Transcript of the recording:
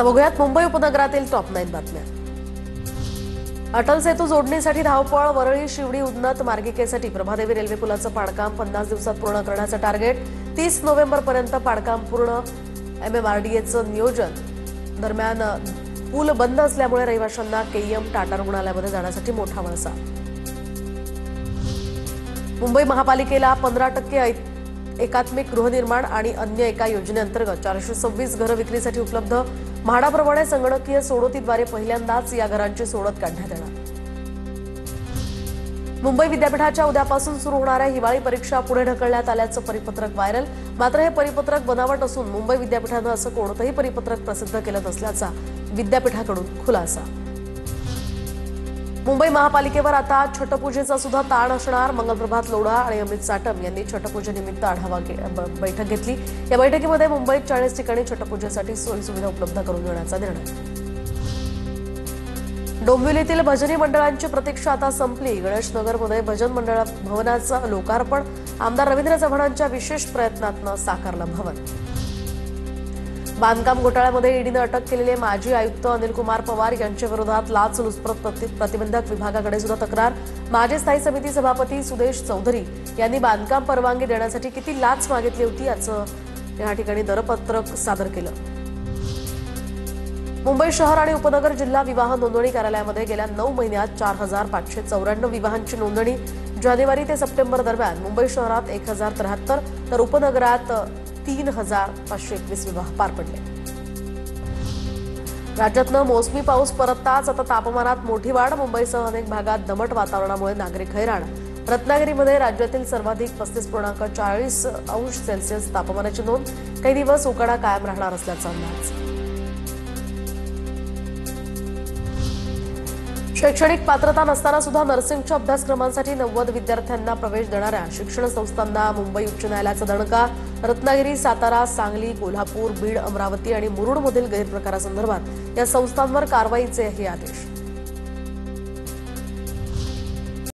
आता बघूयात मुंबई उपनगरातील टॉप 9 बातम्या। अटल सेतू जोडणीसाठी धावपळ, वरळी शिवडी उन्नत मार्गिकेसाठी प्रभादेवी रेल्वे पुलाचं पाडकाम 50 दिवसात पूर्ण करण्याचं टार्गेट। 30 नोव्हेंबरपर्यंत पाडकाम पूर्ण, MMRDAचं नियोजन। दरम्यान पूल बंद असल्यामुळे रहिवाशांना KEM टाटा रुग्णालयामध्ये जाण्यासाठी मोठा वळसा। मुंबई महापालिकेला 15% एकात्मिक गृहनिर्माण आणि अन्य एका योजनेअंतर्गत 426 घरं विक्रीसाठी उपलब्ध। म्हाडाप्रमाणे संगणकीय सोडतीद्वारे पहिल्यांदाच या घरांची सोडत काढण्यात येणार। मुंबई विद्यापीठाच्या उद्यापासून सुरू होणाऱ्या हिवाळी परीक्षा पुढे ढकलण्यात आल्याचं परिपत्रक व्हायरल। मात्र हे परिपत्रक बनावट असून मुंबई विद्यापीठानं असं कोणतंही परिपत्रक प्रसिद्ध केलं नसल्याचा विद्यापीठाकडून खुलासा। मुंबई महापालिकेवर आता छटपूजेचा सुद्धा ताण असणार। मंगलप्रभात लोढा आणि अमित साटम यांनी छटपूजेनिमित्त आढावा बैठक घेतली। या बैठकीमध्ये मुंबईत 40 ठिकाणी छटपूजेसाठी सोयीसुविधा उपलब्ध करून देण्याचा निर्णय। डोंबिवलीतील भजनी मंडळांची प्रतीक्षा आता संपली। गणेशनगरमध्ये भजन मंडळ भवनाचं लोकार्पण, आमदार रवींद्र चव्हाणांच्या विशेष प्रयत्नातनं साकारलं भवन। बांधकाम घोटाळ्यामध्ये ईडीनं अटक केलेले माजी आयुक्त अनिल कुमार पवार यांच्या विरोधात लाचलुचपत प्रतिबंधक विभागाकडे सुद्धा तक्रार। माजी स्थायी समिती सभापती सुदेश चौधरी यांनी बांधकाम परवानगी देण्यासाठी किती लाच मागितली होती याचं या ठिकाणी दरपत्रक सादर केलं। मुंबई शहर आणि उपनगर जिल्हा विवाह नोंदणी कार्यालयामध्ये गेल्या 9 महिन्यात 4594 विवाहांची नोंदणी। जानेवारी ते सप्टेंबर दरम्यान मुंबई शहरात 1073 तर उपनगरात 3521 विवाह पार पडले। राज्यातनं मोसमी पाऊस परतताच आता तापमानात मोठी वाढ। मुंबईसह अनेक भागात दमट वातावरणामुळे नागरिक हैराण। रत्नागिरीमध्ये राज्यातील सर्वाधिक 35.40°C तापमानाची नोंद। काही दिवस उकाडा कायम राहणार असल्याचा अंदाज। शैक्षणिक पात्रता नसताना सुद्धा नर्सिंगच्या अभ्यासक्रमांसाठी 90 विद्यार्थ्यांना प्रवेश देणाऱ्या शिक्षण संस्थांना मुंबई उच्च न्यायालयाचा दणका। रत्नागिरी, सातारा, सांगली, कोल्हापूर, बीड, अमरावती आणि मुरुडमधील गैरप्रकारासंदर्भात या संस्थांवर कारवाईचे हे आदेश।